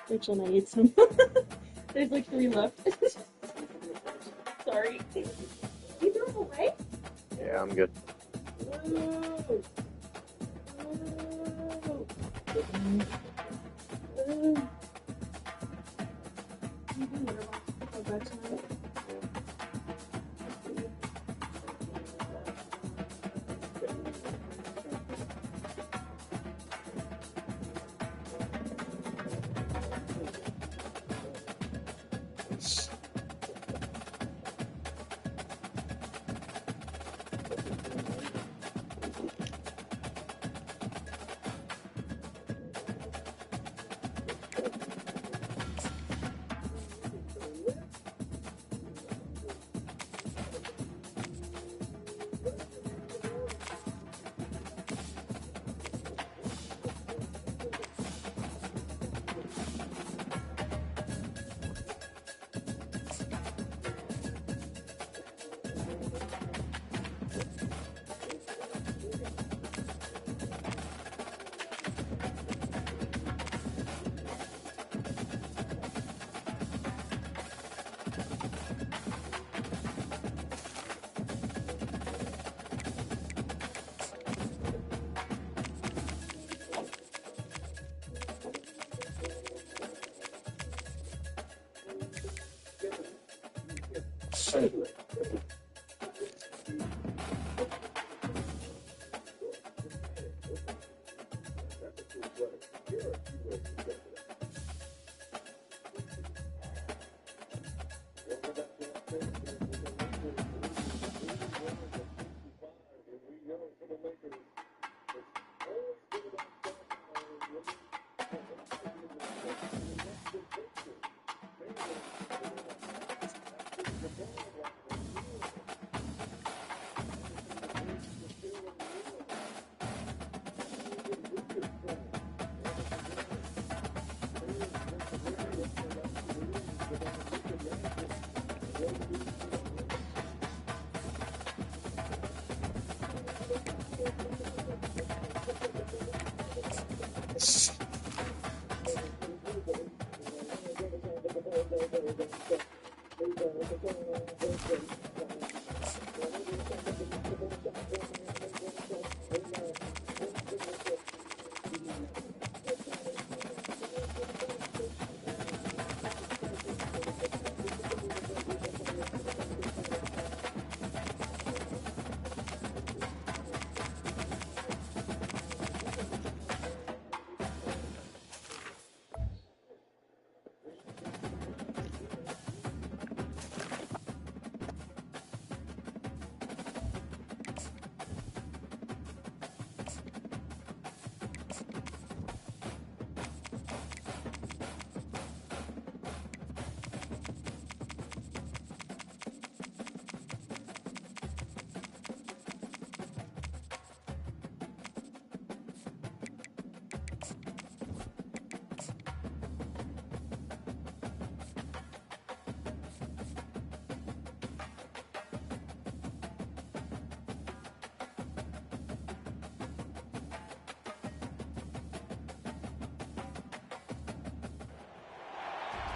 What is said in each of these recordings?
Rachel and I ate some. There's like 3 left. Sorry. You threw them away? Yeah, I'm good.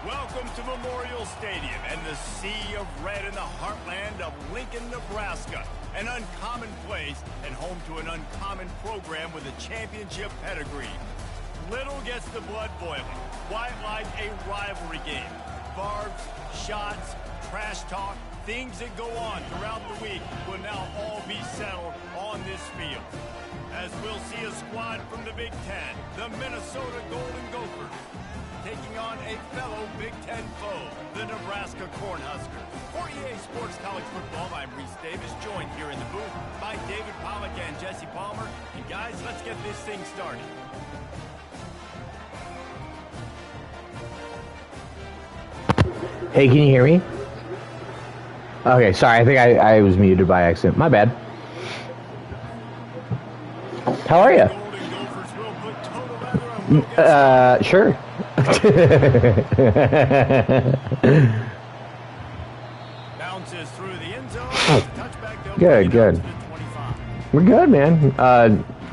Welcome to Memorial Stadium and the sea of red in the heartland of Lincoln, Nebraska. An uncommon place and home to an uncommon program with a championship pedigree. Little gets the blood boiling. Quite like a rivalry game. Barbs, shots, trash talk, things that go on throughout the week will now all be settled on this field. As we'll see a squad from the Big Ten, the Minnesota Golden Gophers, taking on a fellow Big Ten foe, the Nebraska Cornhuskers. For EA Sports College Football, I'm Reese Davis, joined here in the booth by David Pollack and Jesse Palmer. And guys, let's get this thing started. Hey, can you hear me? Okay, sorry, I think I was muted by accident. My bad. How are you? Sure. Bounces through the end zone. Good. We're good, man.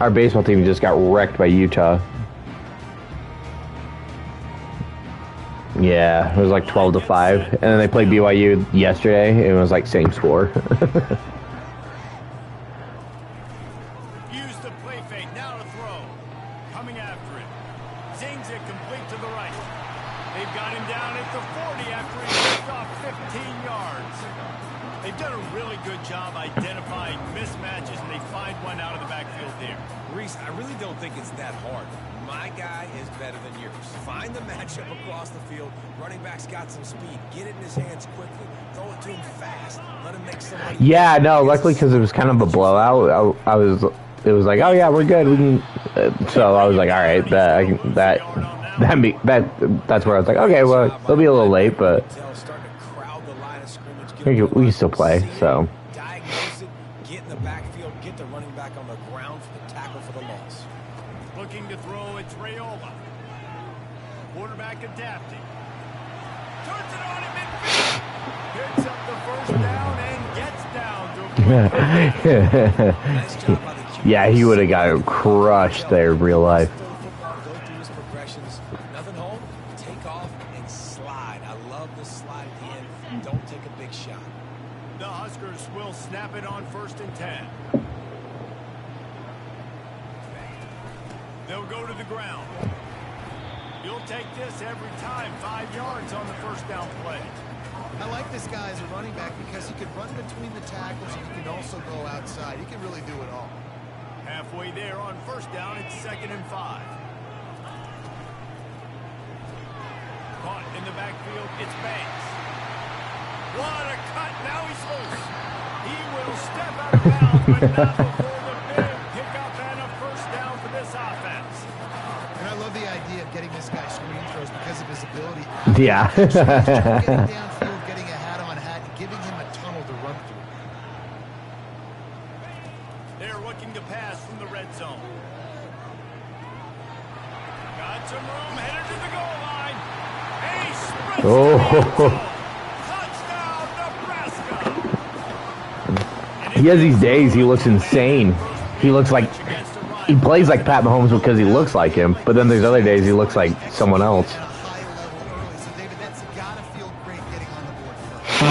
Our baseball team just got wrecked by Utah. Yeah, it was like 12-5, and then they played BYU yesterday, and it was like same score. Use the play fake, now to throw. Coming after it. Zings it complete to the right. They've got him down at the 40 after he picked off 15 yards. They've done a really good job identifying mismatches, and they find one out of the backfield there. Reese, I really don't think it's that hard. My guy is better than yours. Find the matchup across the field. Running back's got some speed. Get it in his hands quickly. Throw it to him fast. Let him make somebody. Yeah, no, luckily because it was kind of a blowout. It was like, oh yeah, we're good. We can. So I was like, all right, that's where I was like, okay, well, they'll be a little late, but we can still play. So. Diagnose it. Get in the backfield. Get the running back on the ground for the tackle for the loss. Looking to throw, it's Raiola. Quarterback adapting. Turns it on in midfield. Picks up the first down and gets down to Nice job by the QB. Yeah, he would have got crushed there in real life. Go through his progressions. Nothing home. Take off and slide. I love the slide at the end. Don't take a big shot. The Huskers will snap it on 1st and 10. They'll go to the ground. You'll take this every time. 5 yards on the first down play. I like this guy as a running back because he can run between the tackles and he can also go outside. He can really do it all. Halfway there on 1st down, it's 2nd and 5. Caught in the backfield, it's Banks. What a cut, now he's loose. He will step out of bounds, but not before the big pickup and a first down for this offense. And I love the idea of getting this guy screen throws because of his ability. Yeah. Getting downfield, getting a hat-on-hat, and giving him a tunnel to run through. They're looking to pass from the red zone. Got some room, headed to the goal line. And he sprints to the end zone. Touchdown, Nebraska. He has these days, he looks insane. He looks like, he plays like Pat Mahomes because he looks like him, but then there's other days he looks like someone else. At a high level early. So, David, that's got to feel great getting on the board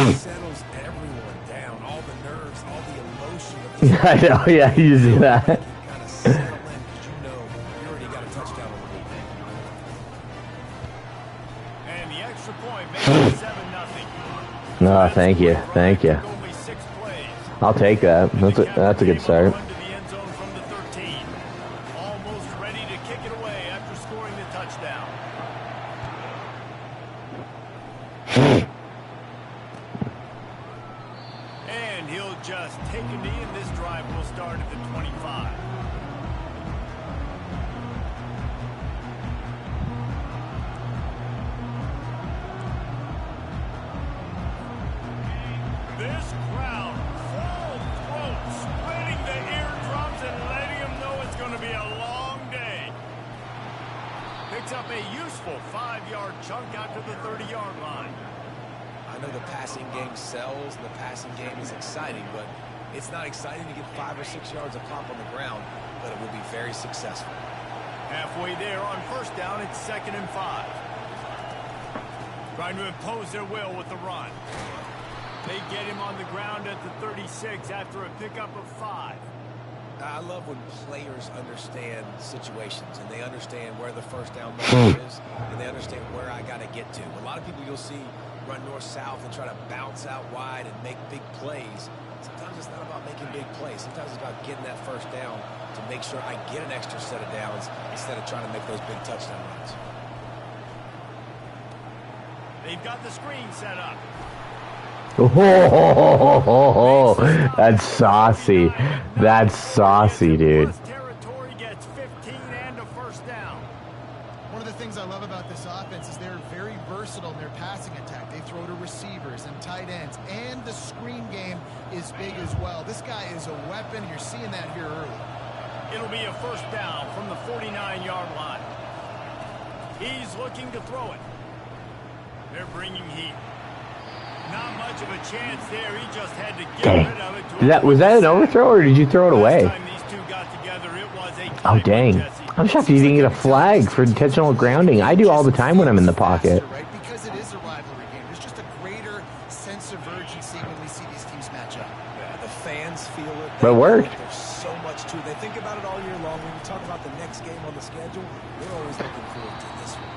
first. Settles everyone down. All the nerves, all the emotion of this. I know, yeah, you see that. Kind of settle in because you know you already got a touchdown on the board. And the extra point makes it 7-0. No, thank you, thank you. Only 6 plays. I'll take that. That's a good start. Run to the end zone from the 13. Almost ready to kick it away after scoring the touchdown. And he'll just take a knee, and this drive will start at the 25. This crowd, full throat, splitting the eardrums and letting them know it's going to be a long day. Picks up a useful 5-yard chunk out to the 30-yard line. I know the passing game sells and the passing game is exciting, but it's not exciting to get 5 or 6 yards a pop on the ground, but it will be very successful. Halfway there on 1st down, it's 2nd and 5. Trying to impose their will with the run. They get him on the ground at the 36 after a pickup of 5. I love when players understand situations and they understand where the first down moment is and they understand where I got to get to. A lot of people you'll see run north-south and try to bounce out wide and make big plays. Sometimes it's not about making big plays. Sometimes it's about getting that first down to make sure I get an extra set of downs instead of trying to make those big touchdown runs. They've got the screen set up. Oh, that's saucy. That's saucy, dude. Territory gets 15 and a first down. One of the things I love about this offense is they're very versatile in their passing attack. They throw to receivers and tight ends, and the screen game is big as well. This guy is a weapon. You're seeing that here early. It'll be a first down from the 49-yard line. He's looking to throw it. They're bringing heat. Not much of a chance there. He just had to get rid of it. Was that an overthrow or did you throw it away? Last time these two got together, it was a Oh, tight one, dang. Jesse. I'm shocked you didn't get a flag for intentional grounding. I do all the time when I'm in the pocket. Right? Because it is a rivalry game. There's just a greater sense of urgency when we see these teams match up. Yeah, the fans feel it. But it worked. There's so much to it. They think about it all year long. When you talk about the next game on the schedule, they're always looking forward to this one.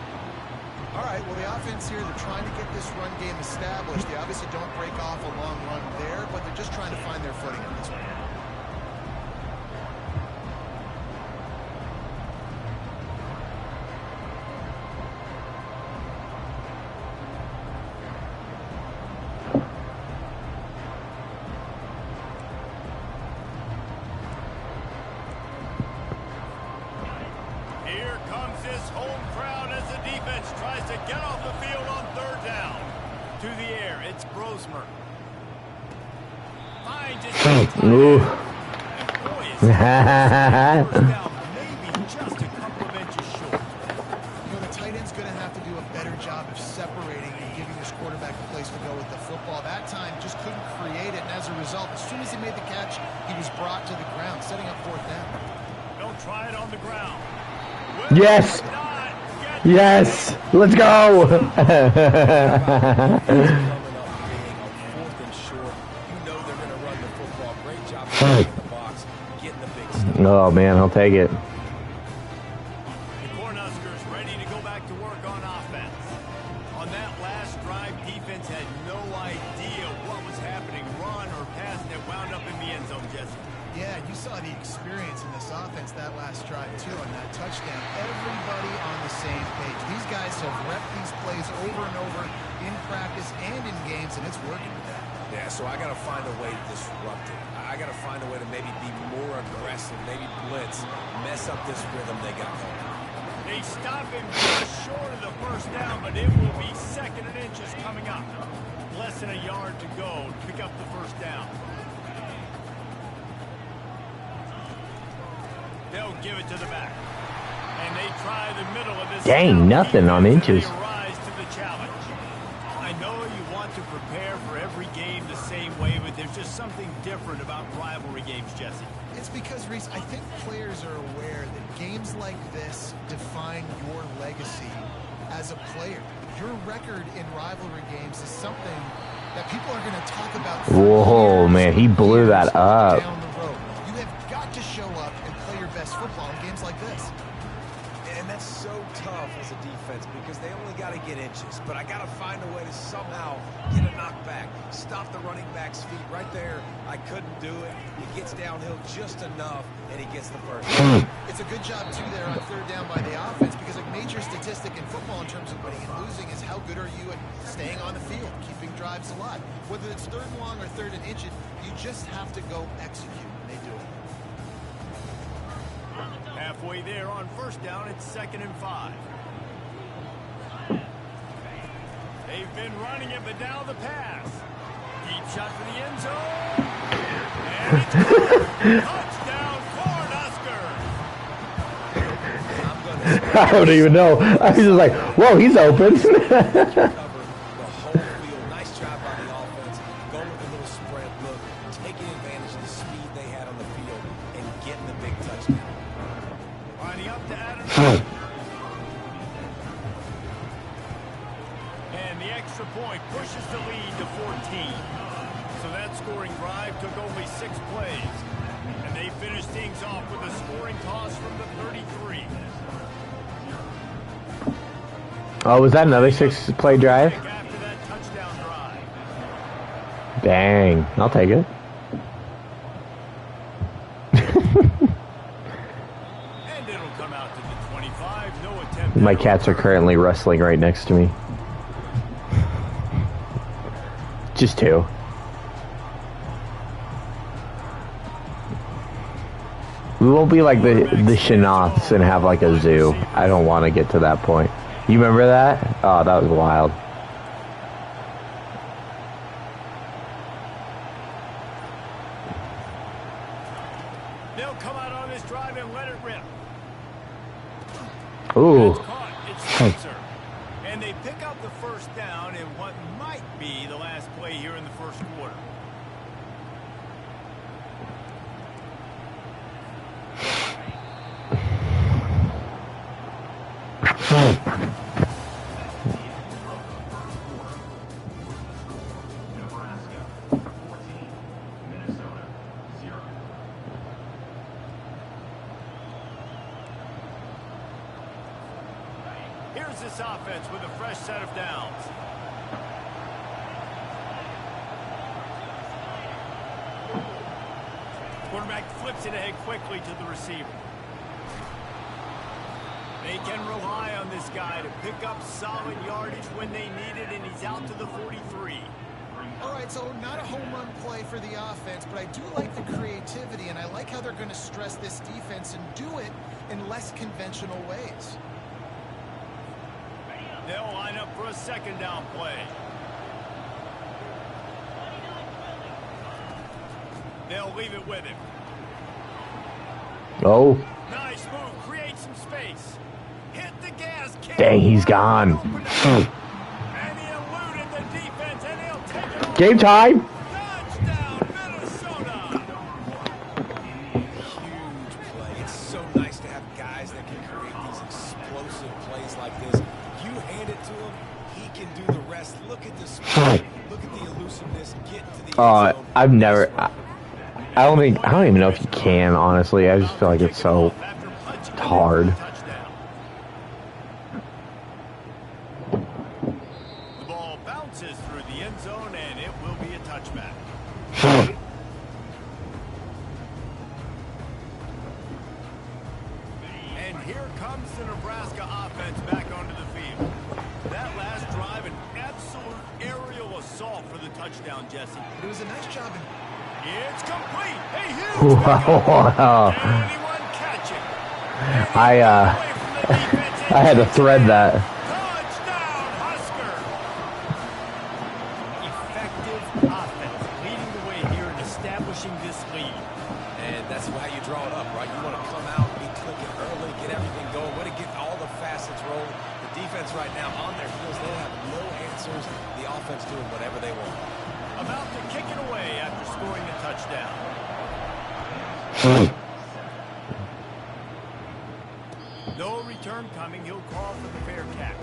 All right, well, the offense here, they're trying to get this run game established. They obviously don't break off a long run there, but they're just trying to find their footing on this one. Here comes this home crowd as the defense tries to get off the field on third down. To the air, it's Brosmer. Finds his Ooh. and boy, is first down, maybe just a couple of inches short. You know, the tight end's going to have to do a better job of separating and giving his quarterback a place to go with the football. That time just couldn't create it, and as a result, as soon as he made the catch, he was brought to the ground, setting up fourth down. Don't try it on the ground. Well, Yes. not get Yes. Let's go. Coming up being on 4th and short. You know they're going to run the football. Great job of the box, getting the big stuff. Oh, man, I'll take it. The Cornhuskers ready to go back to work on offense. On that last drive, defense had no idea what was happening, run or pass, that wound up in the end zone, Jesse. Yeah, you saw the experience in this offense that last drive, too, on that touchdown. Everybody on the same page. These guys have repped these plays over and over in practice and in games, and it's working with that. Yeah, so I got to find a way to disrupt it. I got to find a way to maybe be more aggressive, maybe blitz, mess up this rhythm they got going. They stop him just short of the first down, but it will be 2nd and inches coming up. Less than a yard to go to pick up the first down. They'll give it to the back. And they try the middle of this. Dang, nothing on inches. They rise to the challenge. I know you want to prepare for every game the same way, but there's just something different about rivalry games, Jesse. It's because, Reese, I think players are aware that games like this define your legacy as a player. Your record in rivalry games is something that people are going to talk about for Whoa, years man, he blew and that years up. down the road. You have got to show up and play your best football in games like this. And that's so tough as a defense because they only got to get inches. But I got to find a way to somehow get a knockback, stop the running back's feet right there. I couldn't do it. He gets downhill just enough, and he gets the first down. It's a good job, too, there on third down by the offense because a major statistic in football in terms of winning and losing is how good are you at staying on the field, keeping drives alive. Whether it's third and long or third and inches, you just have to go execute. They do it. Halfway there on first down, it's 2nd and 5. They've been running it, but now the pass. Deep shot for the end zone. And it's caught. Touchdown, Cornhuskers. I don't even know. I was just like, whoa, he's open. Cover the whole field. Nice job by the offense. Going with a little spread look, taking advantage of the speed they had on the field, and getting the big touchdown. Lining up to Adams. And the extra point pushes the lead to 14. So that scoring drive took only 6 plays. And they finished things off with a scoring toss from the 33. Oh, was that another 6-play drive? After that touchdown drive. Dang, I'll take it. And it'll come out to the 25. No attempt. My cats are currently wrestling right next to me. Just 2. We won't be like the Shanoths and have like a zoo. I don't want to get to that point. You remember that? Oh, that was wild. They'll come out on this drive and let it rip. Ooh. It's caught. It's Spencer. And they pick up the first down in what might be the last play here in the first quarter. Here's this offense with a fresh set of downs. Quarterback flips it ahead quickly to the receiver. They can rely on this guy to pick up solid yardage when they need it, and he's out to the 43. All right, so not a home run play for the offense, but I do like the creativity, and I like how they're going to stress this defense and do it in less conventional ways. They'll line up for a second down play. They'll leave it with him. Oh. Nice move. Create some space. Hit the gas. Dang, he's gone. And he eluded the defense, and he'll take it over. Game time. Touchdown, Minnesota. Huge play. It's so nice to have guys that can create these explosive plays like this. You hand it to him, he can do the rest. Look at the speed. Look at the elusiveness. Get to the end zone. I've never. I don't even know if you can, honestly. I just feel like it's so hard. The ball bounces through the end zone, and it will be a touchback. And here comes the Nebraska offense back onto the field. That last drive, an absolute aerial assault for the touchdown, Jesse. It was a nice job. It's complete. A huge Wow. anyone catching. I had to thread that. Touchdown, Husker. Effective offense, leading the way here in establishing this lead. And that's how you draw it up, right? You want to come out, be clicking early, get everything going, want to get all the facets rolling. The defense right now on their heels, they have no answers. The offense doing whatever they want. About to kick it away after scoring the touchdown. No return coming. He'll call for the fair catch.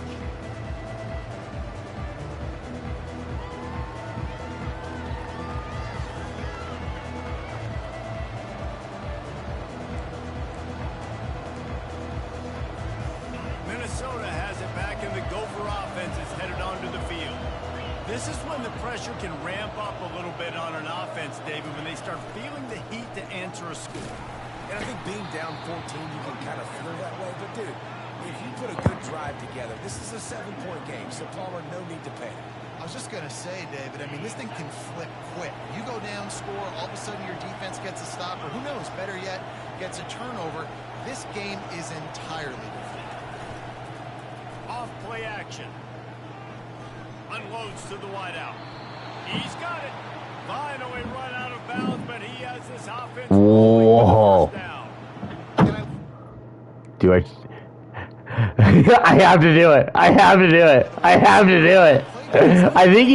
Minnesota has it back, and the Gopher offense is headed onto the field. This is when the pressure can ramp up a little bit on an offense, David, when they start feeling the heat to answer a score. And I think being down 14, you can kind of feel that way. But, dude, if you put a good drive together, this is a 7-point game, so Palmer, no need to panic. I was just going to say, David, I mean, this thing can flip quick. You go down, score, all of a sudden your defense gets a stop, or who knows, better yet, gets a turnover. This game is entirely different. Off play action. Unloads to the wideout. He's got it. Finally run out of bounds, but he has this offense. Whoa. Do I? I have to do it. I have to do it. I have to do it. I think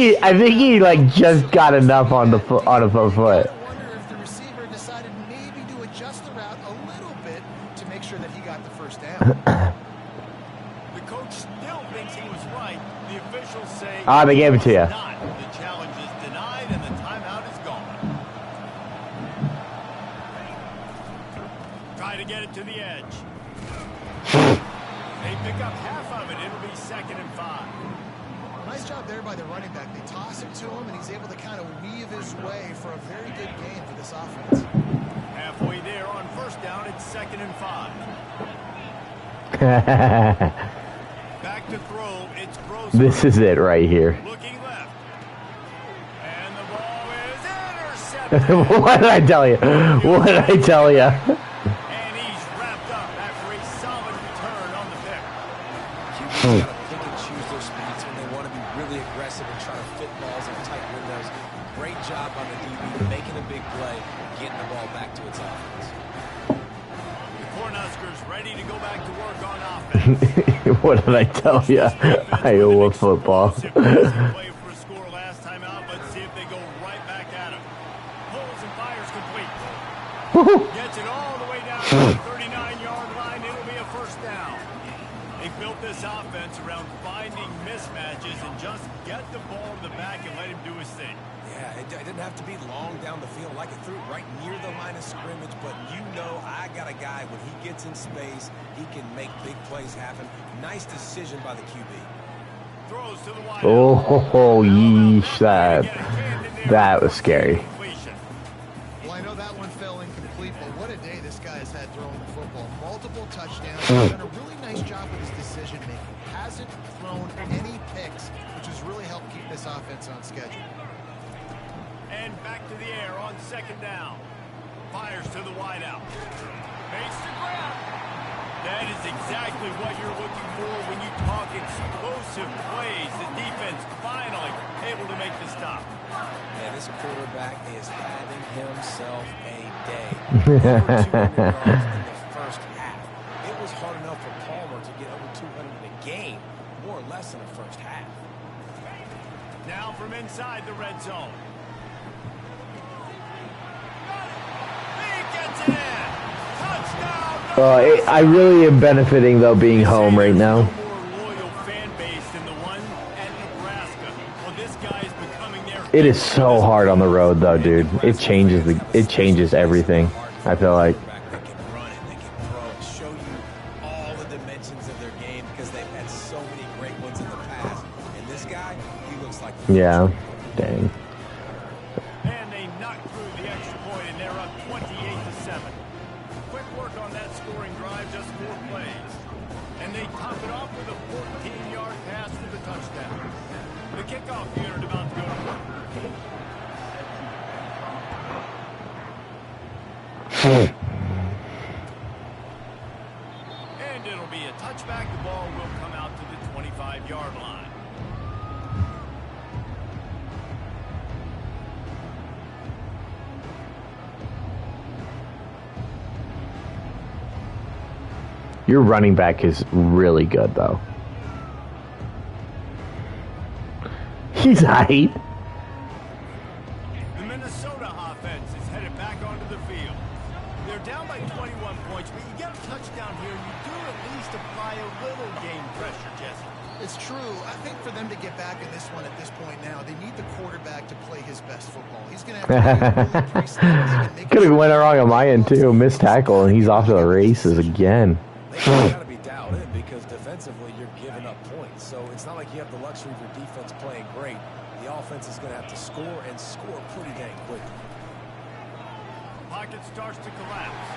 he like just got enough on the foot on a foot. I wonder if the receiver decided maybe to adjust the route a little bit to make sure that he got the first down. The coach still thinks he was right. The officials say They gave it to you. not. The challenge is denied, and the timeout is gone. Try to get it to the edge. They pick up half of it. It'll be 2nd and 5. Nice job there by the running back. They toss it to him, and he's able to kind of weave his way for a very good gain for this offense. Halfway there on 1st down, it's 2nd and 5. Back to throw. It's Gross. This is it right here. Looking left. And the ball is intercepted. What did I tell you? What did I tell you? And he's wrapped up after a solid return on the pick. QB's got to pick and choose their speeds when they want to be really aggressive and try to fit balls in tight windows. Great job on the DB, making a big play, getting the ball back to its offense. The Cornhuskers ready to go back to work on offense. What did I tell you? Iowa football. Play for a score last time out. Let's see if they go right back at him. Pulls and fires complete. Gets it all the way down to the 39-yard line. It'll be a 1st down. They built this offense around finding mismatches and just get the ball in the back and let him do his thing. Yeah, it didn't have to be long down the field. Like it threw it right near the line of scrimmage, but you know I got a guy, when he gets in space, he can make big plays happen. Nice decision by the QB. Throws to the wide. Oh, yeesh, that was scary. Well, I know that one fell incomplete, but what a day this guy has had throwing the football. Multiple touchdowns. He's done a really nice job with his decision-making. Hasn't thrown any picks, which has really helped keep this offense on schedule. And back to the air on second down. Fires to the wideout. Makes the grab. That is exactly what you're looking for when you talk explosive plays. The defense finally able to make the stop. Yeah, this quarterback is having himself a day. Over 200 yards in the first half. It was hard enough for Palmer to get over 200 in a game, more or less in the first half. Now from inside the red zone. He gets it in. Touchdown. I really am benefiting, though, being home right now. More loyal fan base than the one at Nebraska. Well, this guy is becoming their. It is so hard on the road, though, dude. It changes everything, I feel like. They can run it, they can throw it, show you all the dimensions of their game because they've had so many great ones in the past. And this guy, he looks like the Yeah, dang. And they knock through the extra point, and they're up 28-7. Quick work on that scoring drive, just 4 plays. And they top it off with a 14-yard pass for the touchdown. The kickoff unit about to go to work. And it'll be a touchback. The ball will come out to the 25-yard line. Your running back is really good, though. He's height. The Minnesota offense is headed back onto the field. They're down by 21 points, but you get a touchdown here, you do at least apply a little game pressure, Jesse. It's true. I think for them to get back in this one at this point now, they need the quarterback to play his best football. He's going to have to play really pre-snap. Could have went wrong on my end, too. Missed tackle, and he's off to the races again. They got to be dialed in because defensively you're giving up points. So it's not like you have the luxury of your defense playing great. The offense is going to have to score and score pretty dang quickly. Pocket starts to collapse.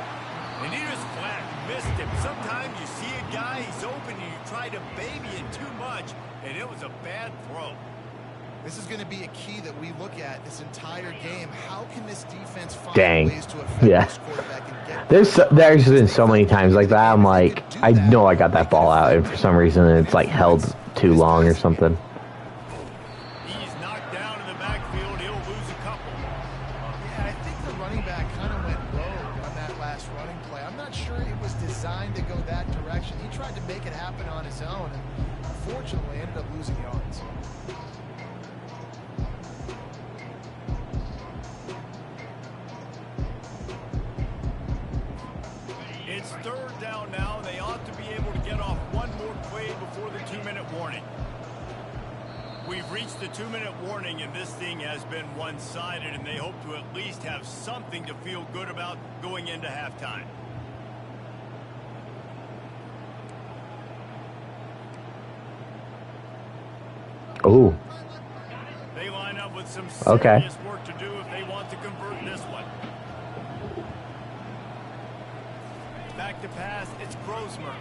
And he just flat missed him. Sometimes you see a guy, he's open, and you try to baby it too much, and it was a bad throw. This is going to be a key that we look at this entire game. How can this defense find Dang. ways to affect this quarterback and get There's been so many times like that. I'm like, I know I got that ball out, and for some reason it's like held too long or something. He's knocked down in the backfield. He'll lose a couple. Yeah, I think the running back kind of went rogue on that last running play. I'm not sure it was designed to go that direction. He tried to make it happen on his own, and unfortunately ended up losing yards. It's third down now. They ought to be able to get off one more play before the 2-minute warning. We've reached the 2-minute warning, and this thing has been one-sided, and they hope to at least have something to feel good about going into halftime. Oh, They line up with some Okay. serious work to do if they want to convert this one. Back to pass, it's Grosmer.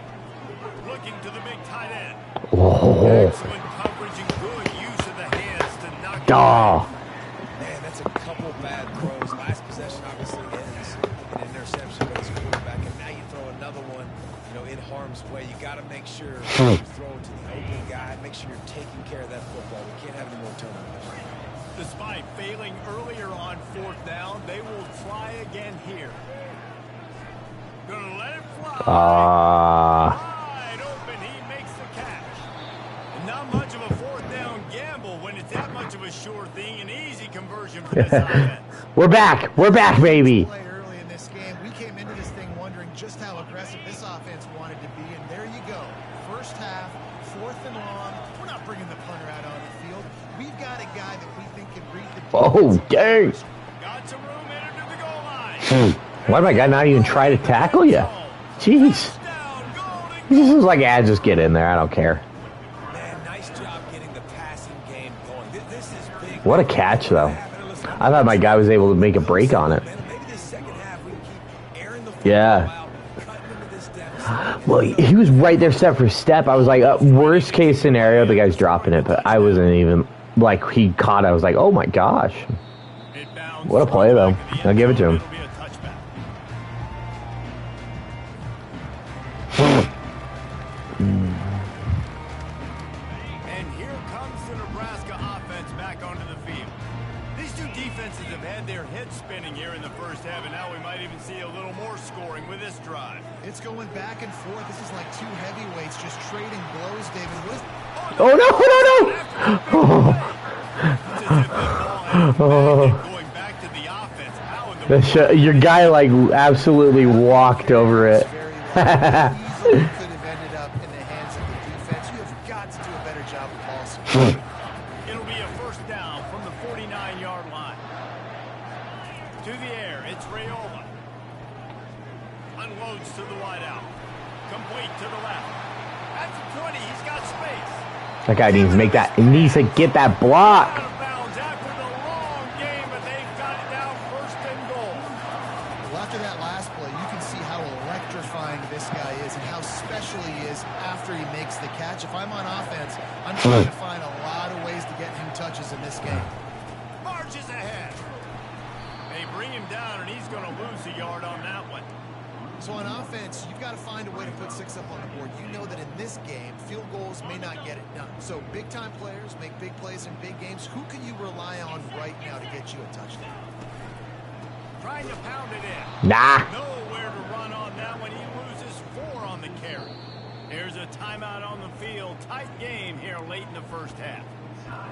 Looking to the big tight end. whoa. Excellent coverage and good use of the hands to knock it Oh. away. Man, that's a couple bad throws. Last possession obviously ends an interception by this quarterback, and now you throw another one, in harm's way. You got to make sure you throw it to the open guy. Make sure you're taking care of that football. We can't have any more turnovers. Despite failing earlier on 4th down, they will try again here. Gonna let it fly. Wide open, he makes the catch. And not much of a 4th down gamble when it's that much of a sure thing, an easy conversion for this offense. We're back, baby. Play early in this game. We came into this thing wondering just how aggressive this offense wanted to be, and there you go. First half, 4th and long. We're not bringing the punter out on the field. We've got a guy that we think can read the Oh, dang. Got some room in to the goal line. Why did my guy not even try to tackle you? Jeez. This is like, yeah, just get in there. I don't care. Man, nice job getting the passing game going. This is big. What a catch, though. I thought my guy was able to make a break on it. Maybe this second half we can keep airing the Yeah. football out, cutting into this deficit. Well, he was right there step for step. I was like, worst case scenario, the guy's dropping it, but I wasn't even, like, he caught it. I was like, oh my gosh. What a play, though. I'll give it to him. It'll be a touchback. And here comes the Nebraska offense back onto the field. These two defenses have had their heads spinning here in the first half, and now we might even see a little more scoring with this drive. It's going back and forth. This is like two heavyweights just trading blows, David. What is... Oh, no, no, no. It's as if that ball has been going back to the offense. How in the Your guy, like, absolutely walked over it. Easily could have ended up in the hands of the defense. You have got to do a better job with ball security. It'll be a first down from the 49-yard line. To the air, it's Raiola. Unloads to the wideout. Complete to the left. At the 20, he's got space. That guy needs to make that, he needs to get that block. Out of bounds after the long game, but they've got it down first and goal. Well, after that last play, you can see how electrifying this guy is and how special he is after he makes the catch. If I'm on offense, I'm trying to find a lot of ways to get him touches in this game. Marches ahead. They bring him down, and he's going to lose a yard on that one. So on offense, you've got to find a way to put 6 up on the board. You know that in this game, field goals may not get it done. So big-time players make big plays in big games. Who can you rely on right now to get you a touchdown? Trying to pound it in. Nah. Nowhere to run on that one. He loses 4 on the carry. Here's a timeout on the field. Tight game here late in the first half.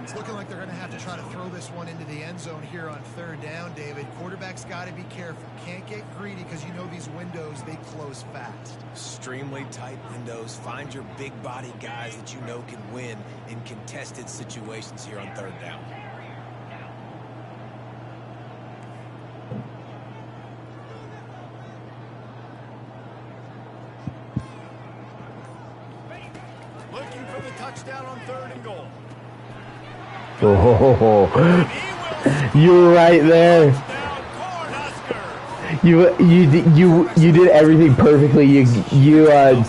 It's looking like they're going to have to try to throw this one into the end zone here on 3rd down, David. Quarterback's got to be careful. Can't get greedy because you know these windows, they close fast. Extremely tight windows. Find your big body guys that you know can win in contested situations here on 3rd down. Looking for the touchdown on 3rd and goal. Oh, you're right there. You did everything perfectly. You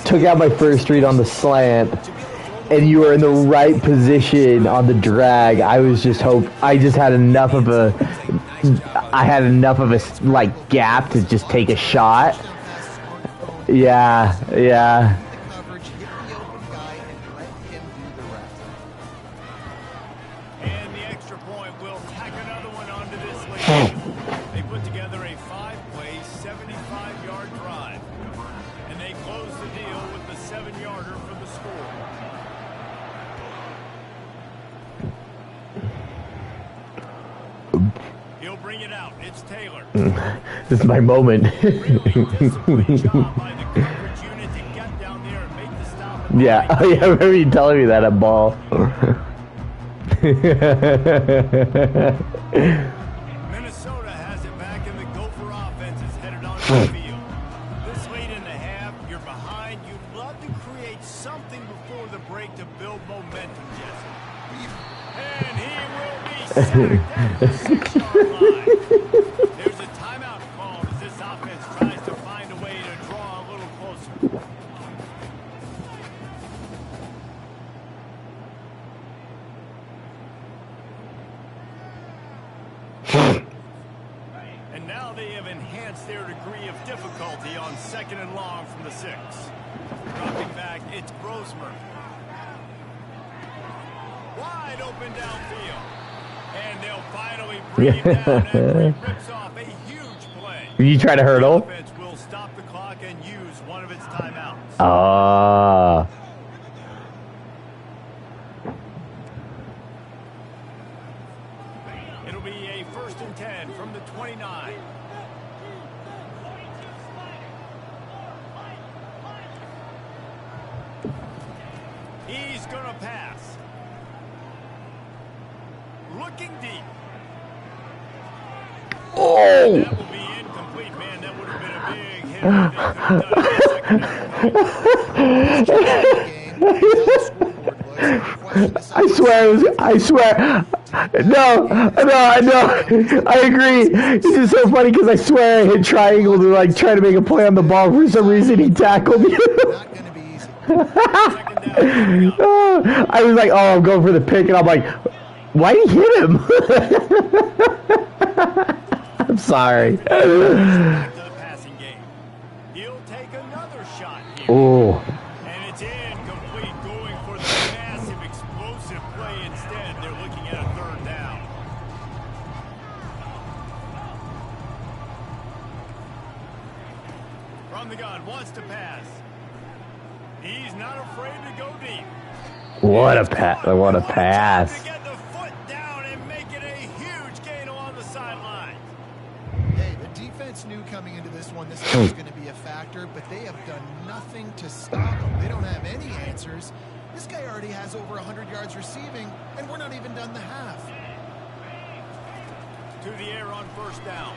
took out my first read on the slant, and you were in the right position on the drag. I just had enough of a like gap to just take a shot. Yeah. Coverage, hit the open guy, and let him do the rest. And the extra point will tack another one onto this lead. They put together a 5-play, 75-yard drive. And they close the deal with the 7-yarder for the score. He'll bring it out. It's Taylor. This is my moment. Really disciplined job by the coverage unit to get down there and make the stop. Yeah, I remember you telling me that at ball. Minnesota has it back, and the Gopher offense is headed on the field. This late in the half, you're behind. You'd love to create something before the break to build momentum, Jesse. And he will be sacked at the 6-yard line. There's a timeout called as this offense tries to find a way to draw a little closer. And now they have enhanced their degree of difficulty on 2nd and long from the 6. Dropping back, it's Grosmer. Wide open downfield. And they'll finally bring it down after he rips off a huge play. You try to The hurdle? offense will stop the clock and use one of its timeouts. Ah. It'll be a 1st and 10 from the 29. He's going to pass. Looking deep. Oh! That will be incomplete, man. That would have been a big hit. They could have done it. I swear. No, I agree. This is so funny because I swear I hit triangle to like try to make a play on the ball. For some reason, he tackled me. Not going to be easy. I was like, oh, I'm going for the pick, and I'm like, why did he hit him? I'm sorry. Back to the passing game. He'll take another shot here. Oh. And it's incomplete, going for the massive explosive play instead. They're looking at a third down. From the gun, wants to pass. He's not afraid to go deep. What a pass! What a pass! To get the foot down and make it a huge gain along the sideline. Hey, the defense knew coming into this one this was going to be a factor, but they have done nothing to stop them. They don't have any answers. This guy already has over 100 yards receiving, and we're not even done the half. To the air on first down.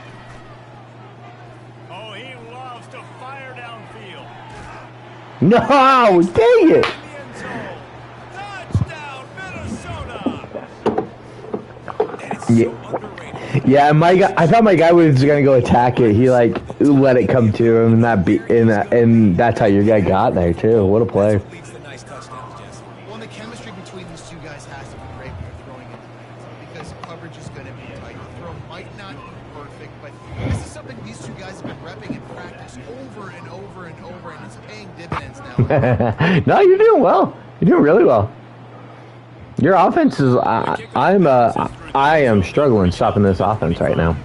Oh, he loves to fire downfield. No, dang it! In the end zone. Touchdown, Minnesota. And it's so underrated. Yeah, my guy. I thought my guy was gonna go attack it. He like let it come to him, and and that's how your guy got there too. What a play! That's what leads to nice touchdowns, Jesse. Well, the chemistry between these two guys has to be great when you're throwing into the end zone because coverage is going to be tight. The throw might not be perfect, but this is something these two guys have been repping in practice over and over and over, and it's paying dividends now. No, you're doing well. You're doing really well. Your offense is. I am struggling stopping this offense right now.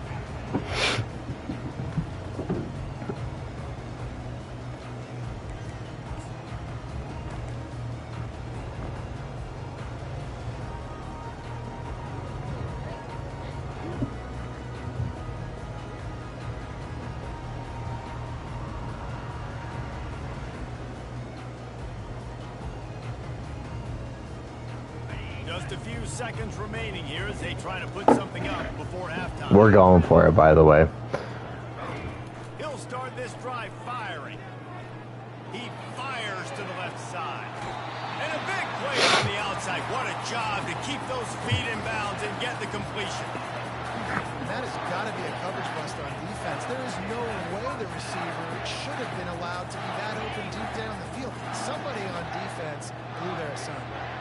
Just a few seconds remaining here as they try to put something up before halftime. We're going for it, by the way. He'll start this drive firing. He fires to the left side. And a big play on the outside. What a job to keep those feet in bounds and get the completion. And that has got to be a coverage bust on defense. There is no way the receiver should have been allowed to be that open deep down the field. Somebody on defense blew their assignment.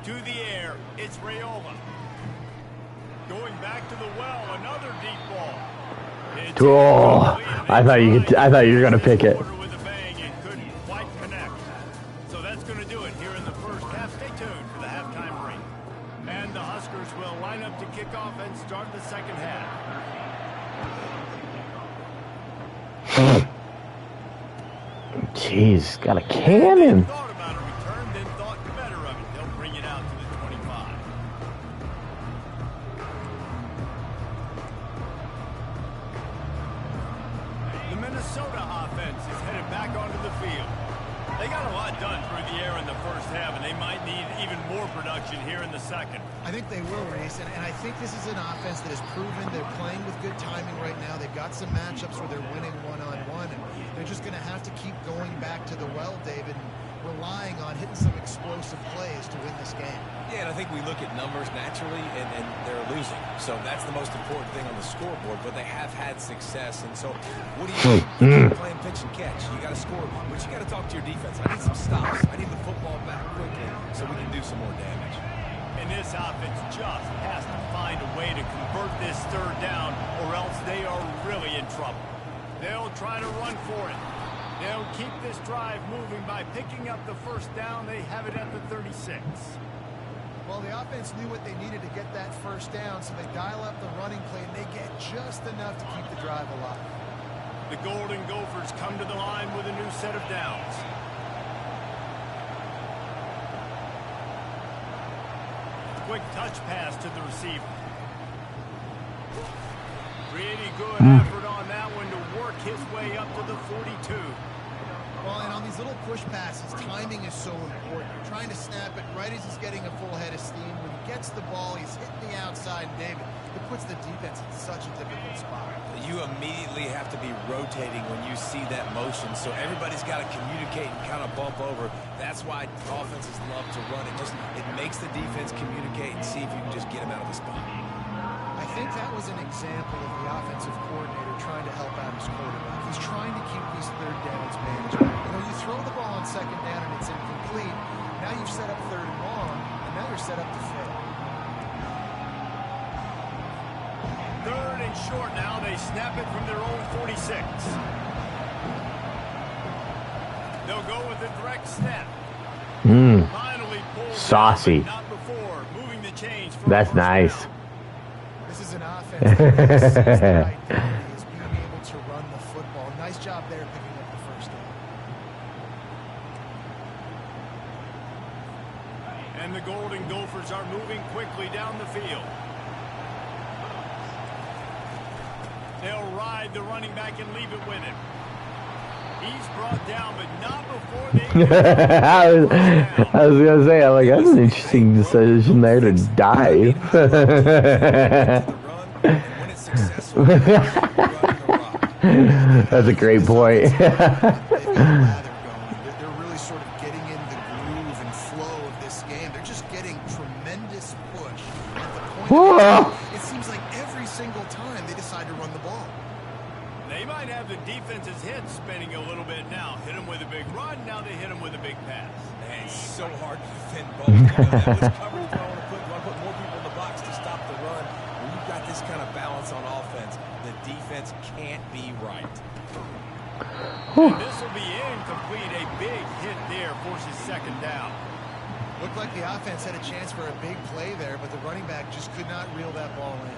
To the air, it's Raiola. Going back to the well, another deep ball. It's Oh, I thought you were gonna pick it. With a bang, it couldn't quite connect. So that's going to do it here in the first half. Stay tuned for the halftime break. And the Huskers will line up to kick off and start the second half. Jeez, got a cannon. Thought about a return, then thought better of it. They'll bring it out to the 25. The Minnesota offense is headed back onto the field. They got a lot done through the air in the first half, and they might need even more production here in the second. I think they will, Reese, and I think this is an offense that has proven they're playing with good timing right now. They've got some matchups where they're winning one-on-one, and they're just going to have to keep going back to the well, David, and relying on hitting some explosive plays to win this game. Yeah, and I think we look at numbers naturally, and they're losing. So that's the most important thing on the scoreboard, but they have had success. And so what do you do? Playing pitch and catch. You got to score, but you got to talk to your defense. I need some stops. I need the football back quickly so we can do some more damage. And this offense just has to find a way to convert this third down, or else they are really in trouble. They'll try to run for it. They'll keep this drive moving by picking up the first down. They have it at the 36. Well, the offense knew what they needed to get that first down, so they dial up the running play, and they get just enough to keep the drive alive. The Golden Gophers come to the line with a new set of downs. Quick touch pass to the receiver. Pretty good effort on that one to work his way up to the 42. Well, and on these little push passes, timing is so important. You're trying to snap it right as he's getting a full head of steam. When he gets the ball, he's hitting the outside, and David, it puts the defense in such a difficult spot. You immediately have to be rotating when you see that motion, so everybody's got to communicate and kind of bump over. That's why offenses love to run it. It makes the defense communicate and see if you can just get him out of the spot. I think that was an example of the offensive coordinator trying to help out his quarterback. He's trying to keep these third downs manageable. You know, you throw the ball on second down and it's incomplete. Now you've set up third and long, and now you're set up to fail. Third and short now. They snap it from their own 46. They'll go with a direct snap. Finally pulled Saucy. down, but not before moving the chains for That's a first nice. down. This is an offense that sees the identity as being able to run the football. Nice job there picking up the first down. And the Golden Gophers are moving quickly down the field. They'll ride the running back and leave it with him. He's brought down, but not before they I was gonna say, I'm like, that's an interesting decision there to dive. That's a great point. They're really sort of getting in the groove and flow of this game. They're just getting tremendous push at the point of it seems like every single time they decide to run the ball. They might have the defense's head spinning a little bit now. Hit him with a big run, now they hit him with a big pass. Man, it's so hard to defend both. You know, that was coverage throw and you want to put more people in the box to stop the run. When you've got this kind of balance on offense, the defense can't be right. And this will be incomplete. A big hit there forces second down. Looked like the offense had a chance for a big play there, but the running back just could not reel that ball in.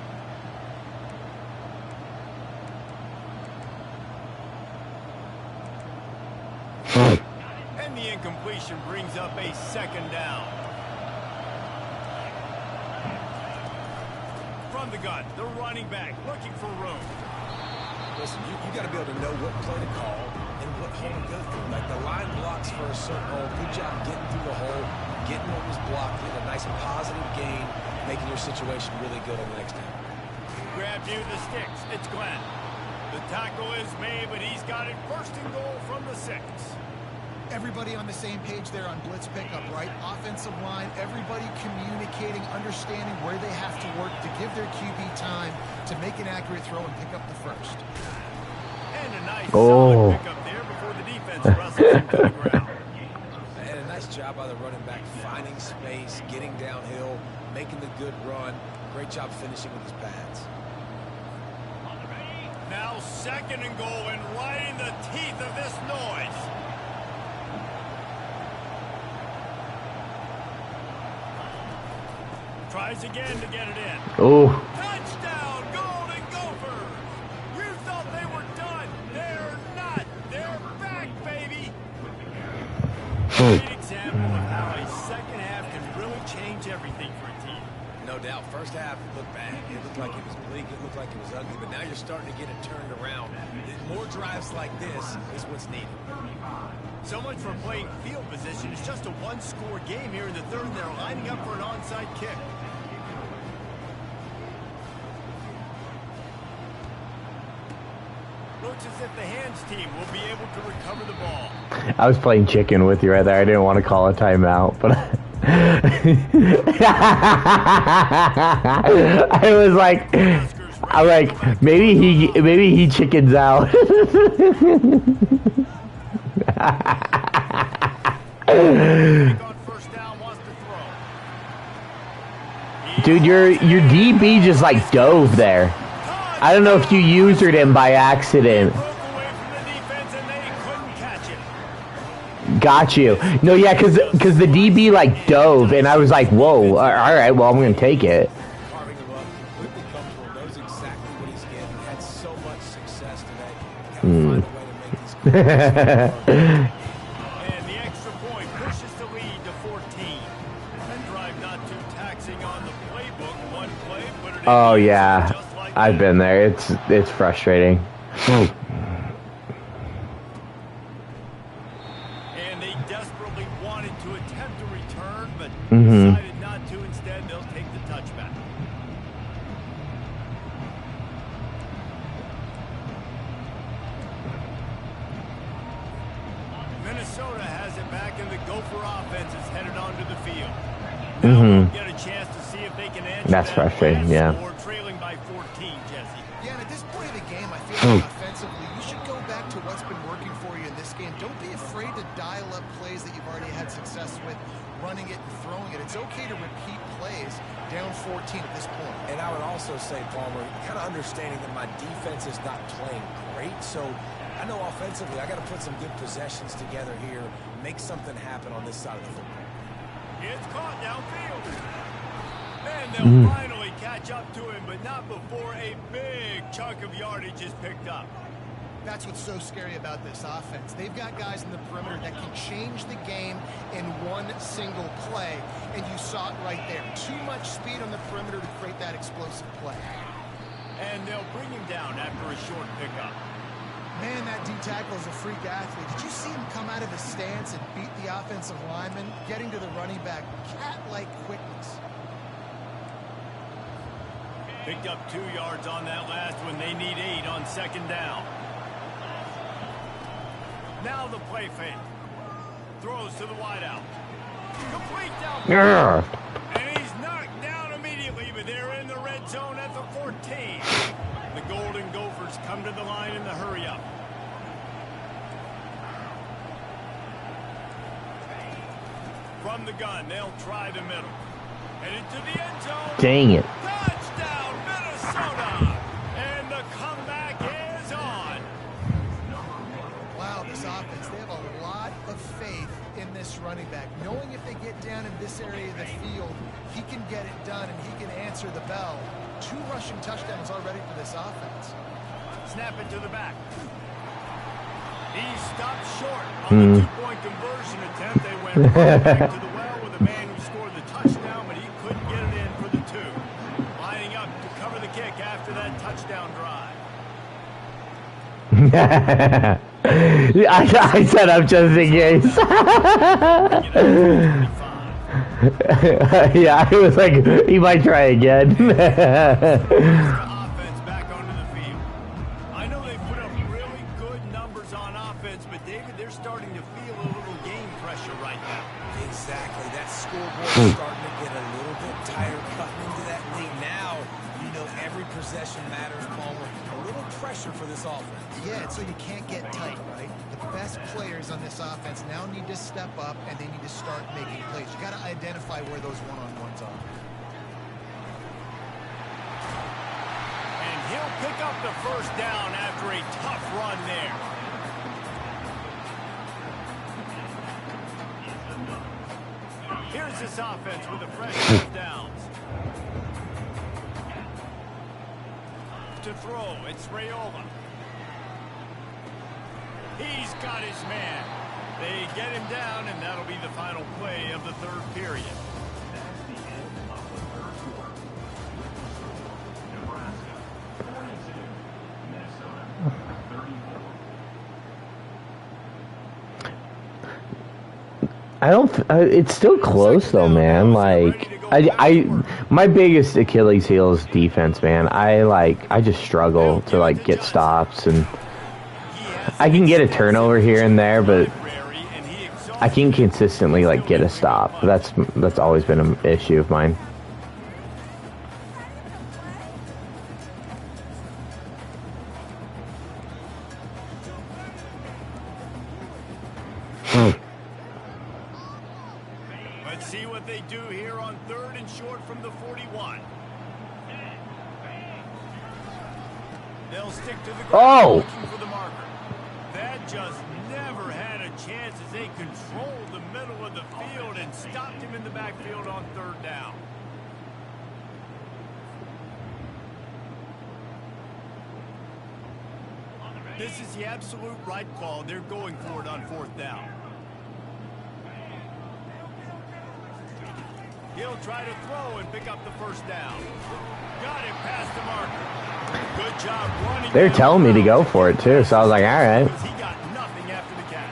And the incompletion brings up a second down. From the gun, the running back looking for room. Listen, you got to be able to know what play to call and what hole to go through. Like the line blocks for a certain hole. Good job getting through the hole, getting what was blocked, getting a nice positive gain, making your situation really good on the next down. Grab near the sticks. It's Glenn. The tackle is made, but he's got it first and goal from the 6. Everybody on the same page there on blitz pickup, right? Offensive line, everybody communicating, understanding where they have to work to give their QB time to make an accurate throw and pick up the first. And a nice solid pickup there before the defense wrestles him to the ground. And a nice job by the running back, finding space, getting downhill, making the good run. Great job finishing with his pads. Now second and goal and right in the teeth of this noise. Tries again to get it in. Oh. Touchdown, Golden Gophers! You thought they were done. They're not. They're back, baby. Great example of how a second half can really change everything for a team. No doubt. First half looked bad. It looked like it was bleak. It looked like it was ugly. But now you're starting to get it turned around. More drives like this is what's needed. So much for playing field position. It's just a one-score game here in the third, and they're lining up for an onside kick. Looks as if the hands team will be able to recover the ball. I was playing chicken with you right there. I didn't want to call a timeout, but I was like, I'm like, maybe he chickens out. Dude, your DB just like dove there. I don't know if you usered him by accident. Got you. No, yeah, because the DB like dove, and I was like, whoa, all right, well, I'm going to take it. Carving him up, completely comfortable, knows exactly what he's getting. Had so much success today. Got to find a way to make these And the extra point pushes the lead to 14. That drive not too taxing on the playbook. One play, put it in Oh, yeah. just like I've been there. It's frustrating. And they desperately wanted to attempt a return, but decided not to. Instead, they'll take the touchback. Minnesota has it back, and the Gopher offense is headed onto the field. Now we'll get a chance to see if they can answer That's that frustrating, last yeah. score, trailing by 14, Jesse. Yeah, and at this point of the game, I feel like offensively, you should go back to what's been working for you in this game. Don't be afraid to dial up plays that you've already had success with, running it and throwing it. It's okay to repeat plays down 14 at this point. And I would also say, Palmer, kind of understanding that my defense is not playing great, so I know offensively I got to put some good possessions together here, make something happen on this side of the football. It's caught downfield. And they'll finally catch up to him, but not before a big chunk of yardage is picked up. That's what's so scary about this offense. They've got guys in the perimeter that can change the game in one single play, and you saw it right there. Too much speed on the perimeter to create that explosive play. And they'll bring him down after a short pickup. Man, that D-tackle is a freak athlete. Did you see him come out of his stance and beat the offensive lineman, getting to the running back? Cat-like quickness. Picked up 2 yards on that last one. They need 8 on second down. Now the play fake. Throws to the wideout. Complete down. And he's knocked down immediately, but they're in the red zone at the 14. The Golden Gophers come to the line in the hurry-up. From the gun, they'll try the middle. And into the end zone. Dang it. Touchdown, Minnesota! And the comeback is on. Wow, this offense, they have a lot of faith in this running back. Knowing if they get down in this area of the field, he can get it done and he can answer the bell. 2 rushing touchdowns already for this offense. Snap it to the back. He stopped short on the 2-point conversion attempt. They went right back to the well with the man who scored the touchdown, but he couldn't get it in for the 2. Lining up to cover the kick after that touchdown drive. I set up just in case. Yeah, I was like, he might try again. Offense back onto the field. I know they put up really good numbers on offense, but David, they're starting to feel a little game pressure right now. Exactly. That scoreboard is starting to get a little bit tired cutting into that lead. Now, you know every possession matters, Palmer. A little pressure for this offense. Yeah, so you can't get tight, right? The best players on this offense now need to step up and they need to start making plays. You got to identify where those one-on-ones are. And he'll pick up the first down after a tough run there. Here's this offense with a fresh first downs. To throw, it's Raiola. He's got his man. They get him down, and that'll be the final play of the 3rd period. I don't. It's still close though, man. Like, my biggest Achilles heel is defense, man. I just struggle to like get stops, and I can get a turnover here and there, but I can't consistently like get a stop. That's always been an issue of mine. Let's see what they do here on 3rd and short from the 41. They'll stick to the ground looking for the marker. That just never had a chance as they controlled the middle of the field and stopped him in the backfield on 3rd down. This is the absolute right call. They're going for it on 4th down. He'll try to throw and pick up the first down. Got it past the marker. good job running. They're telling me to go for it too, so I was like, all right. He got nothing after the catch.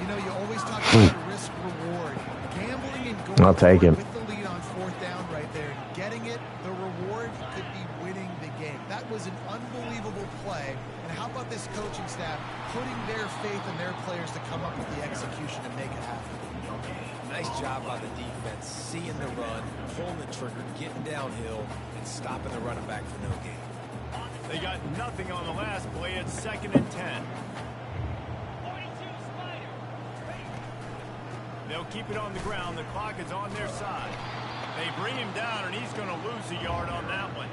You know, you always talk about risk reward. Gambling and going I'll take for it. with the lead on 4th down right there. Getting it, the reward could be winning the game. That was an unbelievable play. And how about this coaching staff putting their faith in their players to come up with the execution and make it happen? Nice job by the defense, seeing the run, pulling the trigger, getting downhill, and stopping the running back for no gain. They got nothing on the last play. It's 2nd and 10. They'll keep it on the ground. The clock is on their side. They bring him down, and he's going to lose a yard on that one.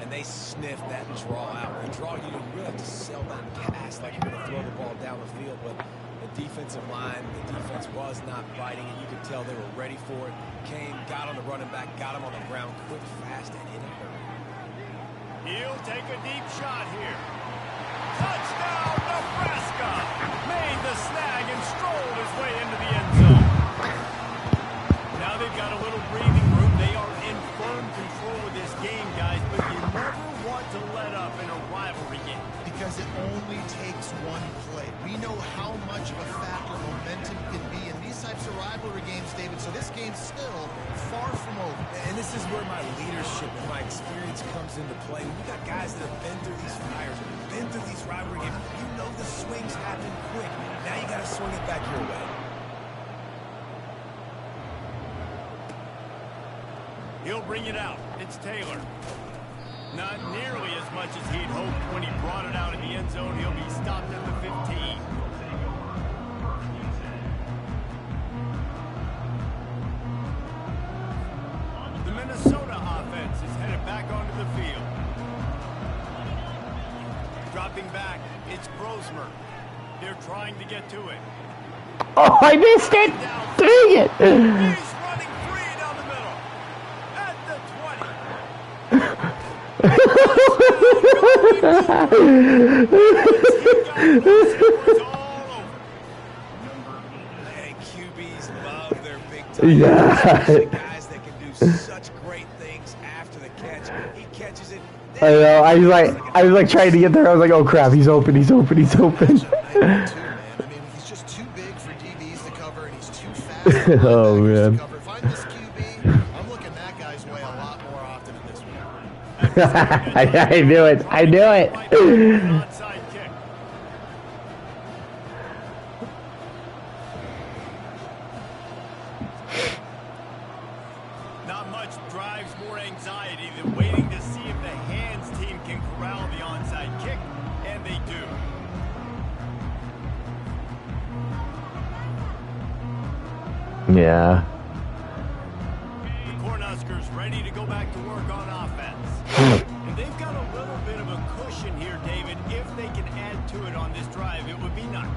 And they sniff that draw out. The draw, you really have to sell that pass like you're going to throw the ball down the field, but the defensive line, the defense was not biting it. You could tell they were ready for it. Came, got on the running back, got him on the ground quick, fast, and in a hurry. He'll take a deep shot here. Touchdown, Nebraska! Made the snag and strolled his way into the end zone. Now they've got a little breathing room. They are in firm control of this game, guys, but you never want to let up in a rivalry game. Because it only takes one play. We know how much of a factor momentum can be in these types of rivalry games, David, so this game's still far from over. And this is where my leadership and my experience comes into play. We got guys that have been through these fires, been through these rivalry games. You know the swings happen quick. Now you got to swing it back your way. He'll bring it out. It's Taylor. Not nearly as much as he'd hoped when he brought it out in the end zone. He'll be stopped at the 15. The Minnesota offense is headed back onto the field. Dropping back, it's Grosmer. They're trying to get to it. Oh, I missed it! Dang it! He's running free down the middle. At the 20. And QBs love their big time. Yeah. Guys that can do such great things after the catch. He catches it. I know. I was like trying to get there. I was like, oh crap, he's open. He's open. He's open. I mean, he's just too big for DBs to cover, and he's too fast for Oh, linebackers man. to cover. If I'm this QB, I'm looking that guy's way a lot more often in this one. I knew it. I knew it. Onside kick. Not much drives more anxiety than waiting to see if the hands team can corral the onside kick, and they do. Yeah. The Cornhuskers ready to go back to work on offense. And they've got a little bit of a cushion here, David. If they can add to it on this drive, it would be nice.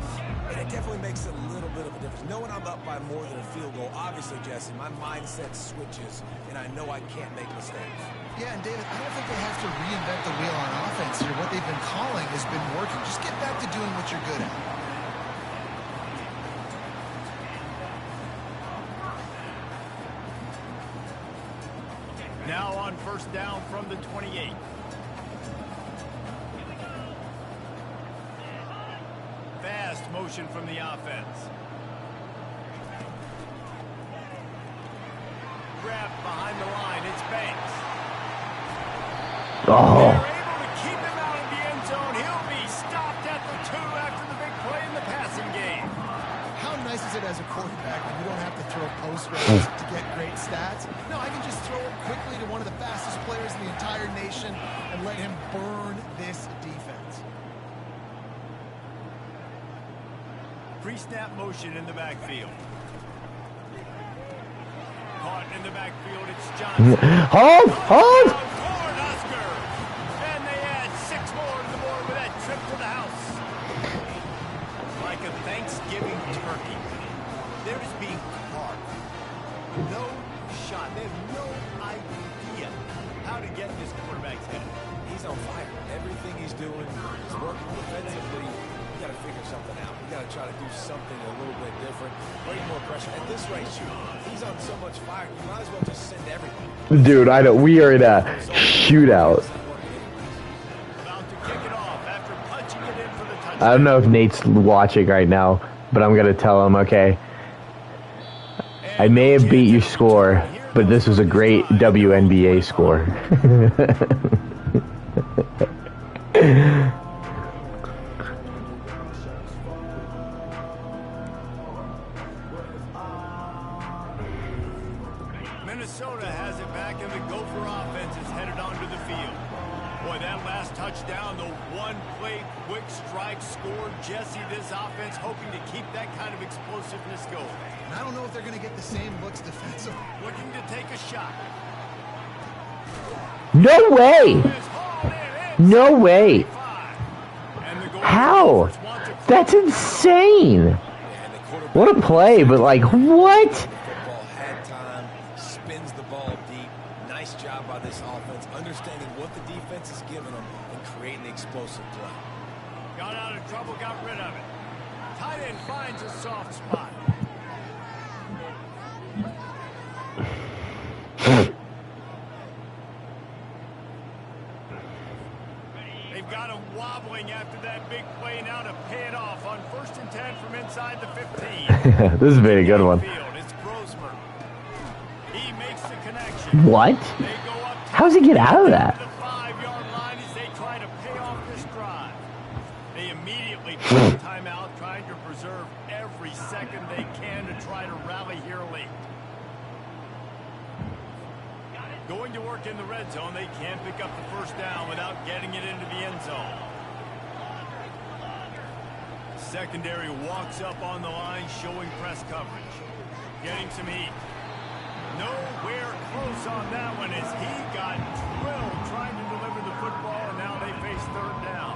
And it definitely makes a little bit of a difference. Knowing I'm up by more than a field goal, obviously, Jesse, my mindset switches, and I know I can't make mistakes. Yeah, and David, I don't think they have to reinvent the wheel on offense here. What they've been calling has been working. Just get back to doing what you're good at. Now on first down from the 28. Fast motion from the offense. Wrapped behind the line. It's Banks. Oh. They're able to keep him out of the end zone. He'll be stopped at the 2 after the big play in the passing game. How nice is it as a quarterback when you don't have to throw post routes to get great stats? No, I can just throw it quickly to one of the fastest players in the entire nation and let him burn this defense. Pre-snap motion in the backfield. Caught in the backfield, it's Johnson. Hold! Hold! Cornhuskers! And they add 6 more to the board with that trip to the house. Like a Thanksgiving turkey. They're just being carved. No shot. They have no idea how to get this quarterback's head. He's on fire. Everything he's doing is working defensively. We got to figure something out. We got to try to do something a little bit different. Bring more pressure. At this rate, shoot. He's on so much fire. You might as well just send everything. Dude, I know. We are in a shootout. I don't know if Nate's watching right now, but I'm going to tell him, okay, I may have beat your score, but this was a great WNBA score. Minnesota has it back, and the Gopher offense is headed onto the field. Boy, that last touchdown, the one-play quick strike scored. Jesse, this offense hoping to keep that kind of explosiveness going. And I don't know if they're going to get the same looks defensively. Looking to take a shot. No way! No way! How? That's insane! What a play, but like, what? Football had time, spins the ball deep. Nice job by this offense, understanding what the defense is giving them and creating the explosive play. Got out of trouble, got rid of it. Tight end finds a soft spot. They've got him wobbling after that big play now to pay it off on 1st and 10 from inside the 15. This has been a good one. It's Grosmer. He makes the connection. What? They go up How's he get out of that? the 5-yard line as they try to pay off this drive. They immediately take a timeout, trying to preserve every second they can to try to rally here late. Going to work in the red zone, they can't pick up the first down without getting it into the end zone. Secondary walks up on the line, showing press coverage. Getting some heat. Nowhere close on that one as he got drilled trying to deliver the football, and now they face 3rd down.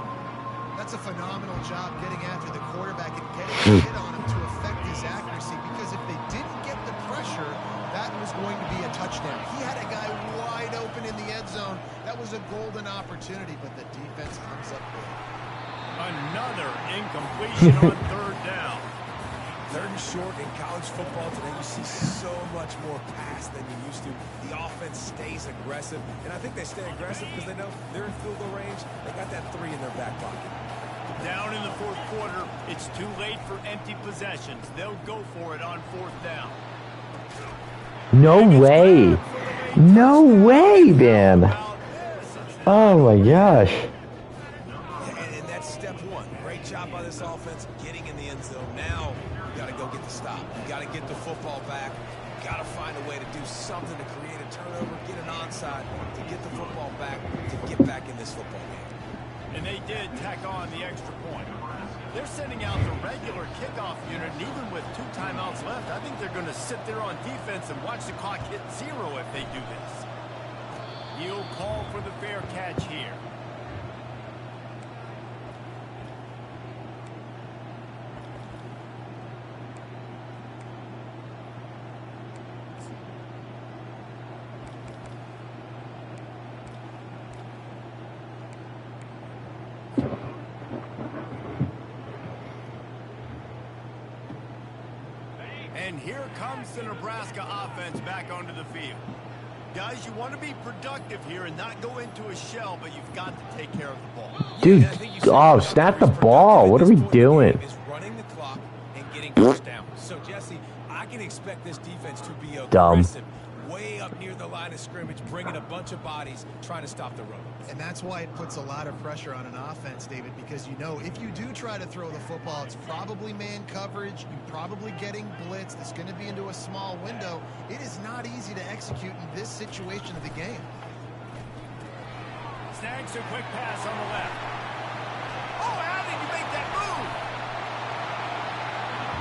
That's a phenomenal job getting after the quarterback and getting a hit on him to affect his accuracy, because if they didn't get the pressure, that was going to be a touchdown. He had a guy wide open in the end zone. That was a golden opportunity, but the defense comes up big. Another incompletion on 3rd down. 3rd and short in college football today, you see so much more pass than you used to. The offense stays aggressive, and I think they stay aggressive because they know they're in field goal range. They got that 3 in their back pocket. Down in the 4th quarter, it's too late for empty possessions. They'll go for it on 4th down. No way. No way, man. Oh my gosh. And that's step 1. Great job by this offense getting in the end zone. Now you got to go get the stop. You got to get the football back. You got to find a way to do something to create a turnover, get an onside, to get the football back, to get back in this football game. And they did tack on the extra point. They're sending out the regular kickoff unit, and even with 2 timeouts left, I think they're going to sit there on defense and watch the clock hit 0 if they do this. He'll call for the fair catch here. And here comes the Nebraska offense back onto the field. Guys, you want to be productive here and not go into a shell, but you've got to take care of the ball. Dude, oh, snap the ball. What are we doing? Is running the clock and getting first down. So, Jesse, I can expect this defense to be aggressive. Way up near the line of scrimmage, bringing a bunch of bodies, trying to stop the run. And that's why it puts a lot of pressure on an offense, David, because you know if you do try to throw the football, it's probably man coverage, you're probably getting blitzed, it's going to be into a small window. It is not easy to execute in this situation of the game. Snags a quick pass on the left. Oh, how did you make that move?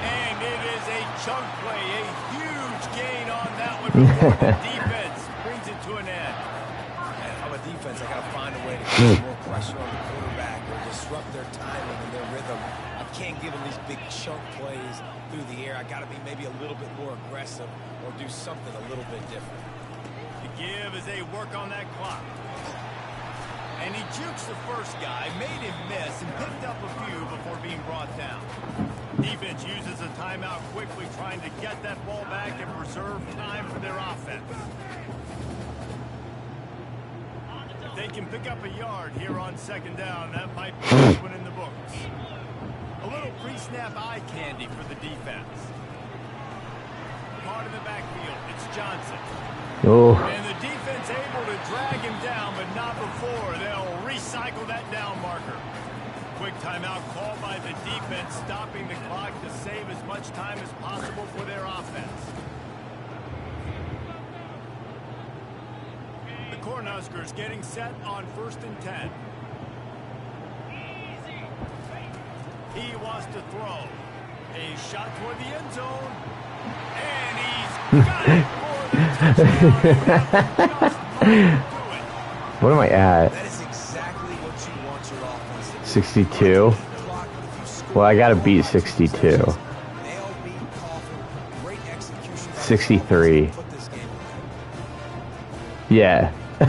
And it is a chunk play, a huge gain on that one before the defense brings it to an end. And I'm a defense, I got to find a way to get more pressure on the quarterback or disrupt their timing and their rhythm. I can't give them these big chunk plays through the air. I got to be maybe a little bit more aggressive or do something a little bit different. The give as they work on that clock. And he jukes the first guy, made him miss, and picked up a few before being brought down. Defense uses a timeout quickly, trying to get that ball back and preserve time for their offense. If they can pick up a yard here on 2nd down, that might be one in the books. A little pre-snap eye candy for the defense. Caught in the backfield. It's Johnson. Oh. And the defense able to drag him down, but not before. They'll recycle that down marker. Quick timeout called by the defense, stopping the clock to save as much time as possible for their offense. The Cornhuskers getting set on 1st and 10. He wants to throw. A shot toward the end zone. And he's got it for the touchdown. What am I at? That is exactly what you want your offense to do. 62. Well, I gotta beat 62. Nail beat Coughlin. Great execution. 63. Put this game away. Yeah. And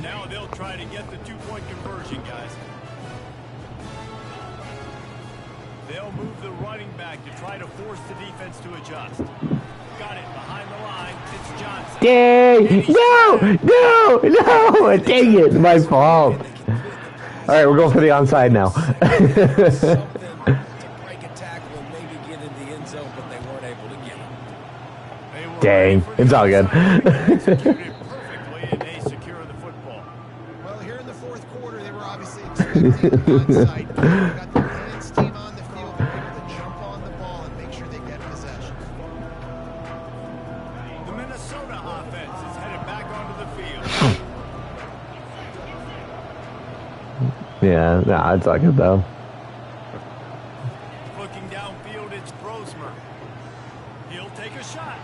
now they'll try to get the two-point conversion, guys. They'll move the running back to try to force the defense to adjust. Got it behind the line. It's Johnson. Dang! No! Dang it! My fault. All right, we're going for the onside now. Something to break a tackle and maybe get in the end zone, but they weren't able to get it. They were Dang, ready for the it's all good. onside. Executed perfectly, and they secure the football. Well, here in the fourth quarter, they were obviously expecting onside. They got the Lions team on the field. They're able to jump on the ball and make sure they get possession. The Minnesota offense is headed back onto the field. Yeah, nah, it's all good though. Looking downfield, it's Grosmer. He'll take a shot.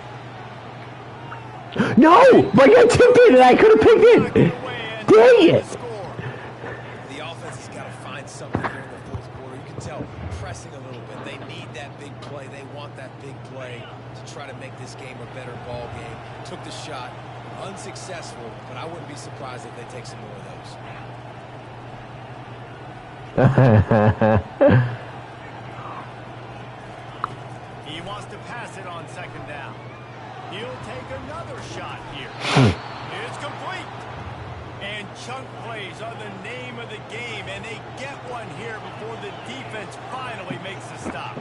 No! My guy tipped it and I could have picked it! Dang it! The offense has got to find something here in the fourth quarter. You can tell pressing a little bit. They need that big play. They want that big play to try to make this game a better ball game. Took the shot. Unsuccessful, but I wouldn't be surprised if they take some more of those. He wants to pass it on 2nd down. He'll take another shot here. It's complete. And chunk plays are the name of the game, and they get one here before the defense finally makes the stop.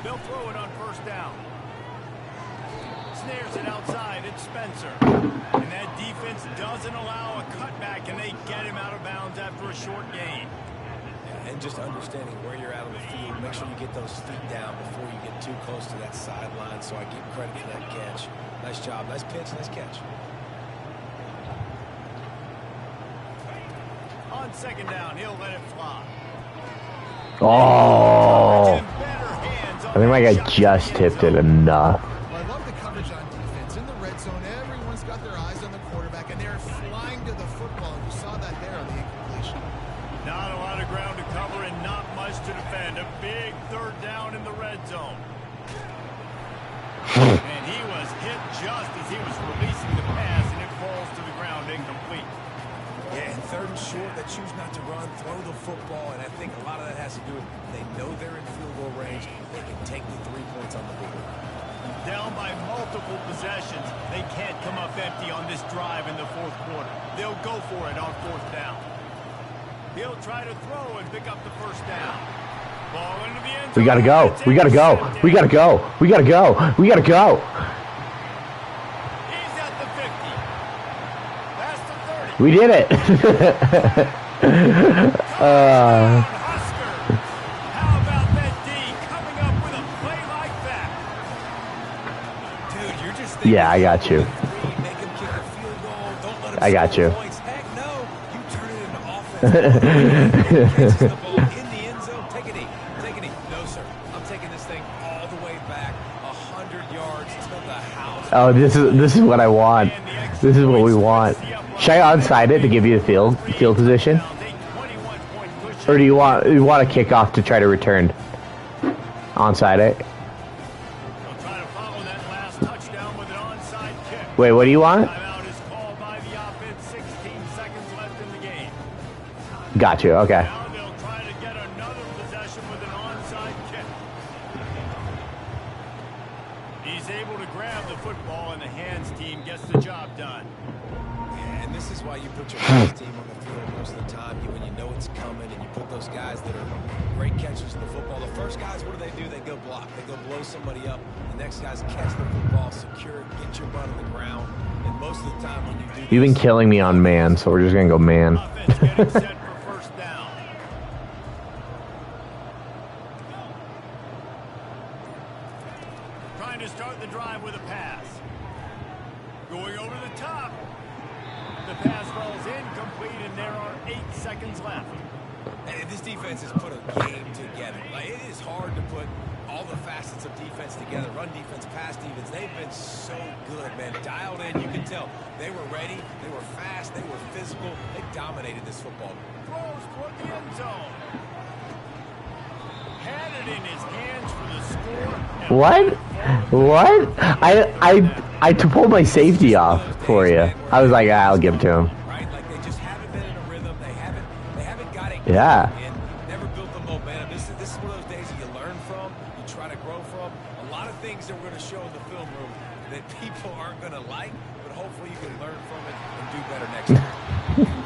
They'll throw it on 1st down. Snares it outside. It's Spencer. And that defense doesn't allow a cutback, and they get him out of bounds after a short gain. Yeah, and just understanding where you're at on the field. Make sure you get those feet down before you get too close to that sideline. So I give credit for that catch. Nice job. Nice pitch. Nice catch. On 2nd down, he'll let it fly. Oh! In better hands on I think my that guy shot just to the end tipped it zone. Well, enough. I love the coverage on defense. In the red zone, everyone's got their eyes on the quarterback, and they're flying to the football. You saw that there on the incompletion. Not a lot of ground to cover and not much to defend. A big 3rd down in the red zone. And he was hit just as he was releasing the pass, and it falls to the ground incomplete. Yeah, and 3rd and short, they choose not to run, throw the football, and I think a lot of that has to do with they know they're in field goal range. They can take the 3 points on the board. Down by multiple possessions, they can't come up empty on this drive in the 4th quarter. They'll go for it on 4th down. He'll try to throw and pick up the 1st down. Ball into the end zone. We gotta go. We gotta go. We gotta go. We gotta go. We gotta go. He's at the 50. That's the 30. We did it. Husker. How about that D coming up with a play like that? Dude, you're just thinking Yeah, I got you. Make him kick a field goal. Don't let him I got score you. points. Heck no. You turn it into offense. Catches the ball in the end zone. Take a knee. Take a knee. No, sir. I'm taking this thing all the way back 100 yards to the house. Oh, this is what I want. This is what we want. Should I onside it to give you the field position? Or do you want a kickoff to try to return? Onside it. They'll try to follow that last touchdown with an onside kick. Wait, what do you want? Timeout is called by the offense. 16 seconds left in the game. Got you. Okay. Now they'll try to get another possession with an onside kick. put your best team on the field most of the time, when you know it's coming, and you put those guys that are great catchers of the football. The first guys, what do? They go block. They go blow somebody up. The next guys catch the football, secure it, get your butt on the ground. And most of the time when you do You've been killing me on man, so we're just gonna go man. Offense getting set for first down. Trying to start the drive with a pass. Going over the top. The pass falls incomplete, and there are 8 seconds left. And this defense has put a game together. Like, it is hard to put all the facets of defense together. Run defense, pass defense. They've been so good, man. Dialed in, you can tell. They were ready. They were fast. They were physical. They dominated this football. Throws toward the end zone. Had it in his hands for the score. What? I pulled my safety off for you. I was like, I'll give it to him. Right? Like, they just haven't been in a rhythm. They haven't got it. Yeah. And never built the momentum. This is one of those days that you learn from, you try to grow from. A lot of things that we're going to show in the film room that people aren't going to like, but hopefully you can learn from it and do better next time.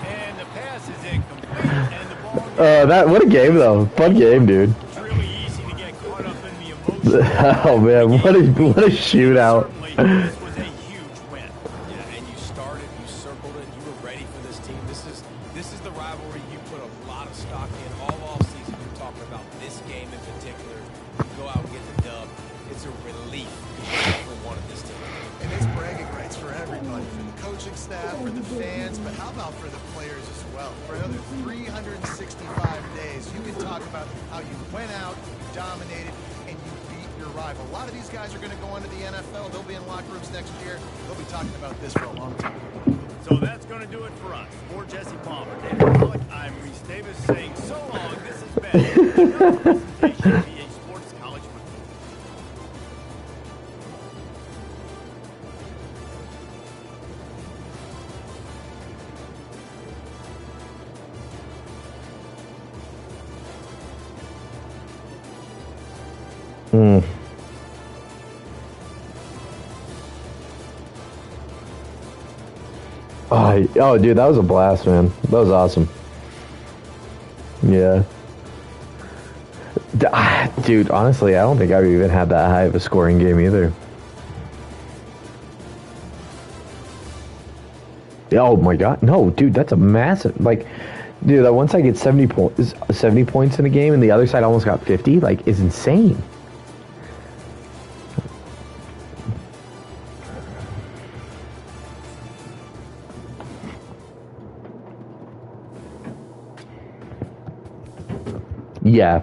And the pass is incomplete, and the ball What a game though. Fun game, dude. It's really easy to get caught up in the emotion. Oh man, what a shootout. Certainly, this was a huge win. Yeah, and you started, you circled it, you were ready for this team. This is the rivalry you put a lot of stock in all offseason. You're talking about this game in particular. You go out and get the dub. It's a relief because you definitely wanted this team. And it's bragging rights for everybody, for the coaching staff, for the fans, but how about for the players as well? For another 365 days, you can talk about how you went out, you dominated, and you beat your rival. A lot of these guys are going to go into the NFL. They'll be in locker rooms next year. They'll be talking about this for a long time. So that's going to do it for us. For Jesse Palmer, David Pollock, I'm Reese Davis saying so long. This has been another presentation of EA Sports College Football. Oh, dude, that was a blast, man. That was awesome. Yeah. Dude, honestly, I don't think I've even had that high of a scoring game either. Oh my god, no, dude, that's a massive, like, dude, that once I get 70 points in a game and the other side almost got 50, like, is insane. Yeah.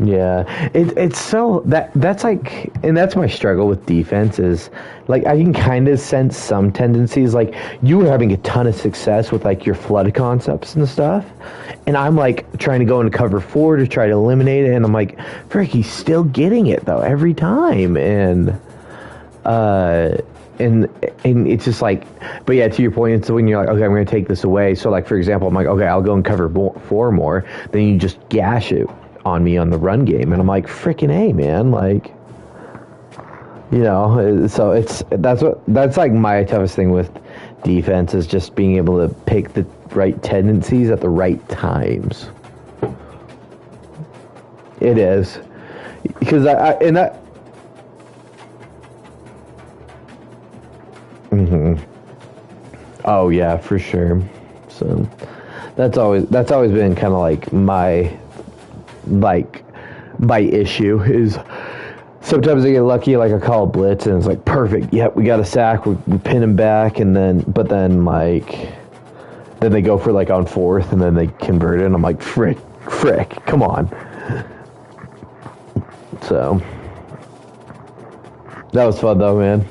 Yeah, it's so that's like, and that's my struggle with defense is like I can kind of sense some tendencies. Like you were having a ton of success with like your flood concepts and stuff, and I'm like trying to go into cover 4 to try to eliminate it, and I'm like, frick, he's still getting it though every time, and it's just like, but yeah, to your point, it's when you're like, okay, I'm going to take this away. So like, for example, I'm like, okay, I'll go and cover 4 more. Then you just gash it on me on the run game. And I'm like, freaking A, man. Like, you know, so that's like my toughest thing with defense is just being able to pick the right tendencies at the right times. It is. Because Oh yeah, for sure. So that's always been kind of like my issue is sometimes I get lucky, like I call a blitz and it's like perfect. Yep, we got a sack, we pin him back, and then they go for like on 4th and then they convert it and I'm like frick, come on. So that was fun though, man.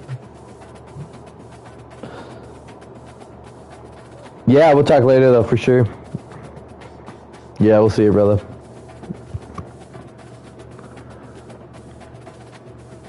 Yeah, we'll talk later though, for sure. Yeah, we'll see you, brother.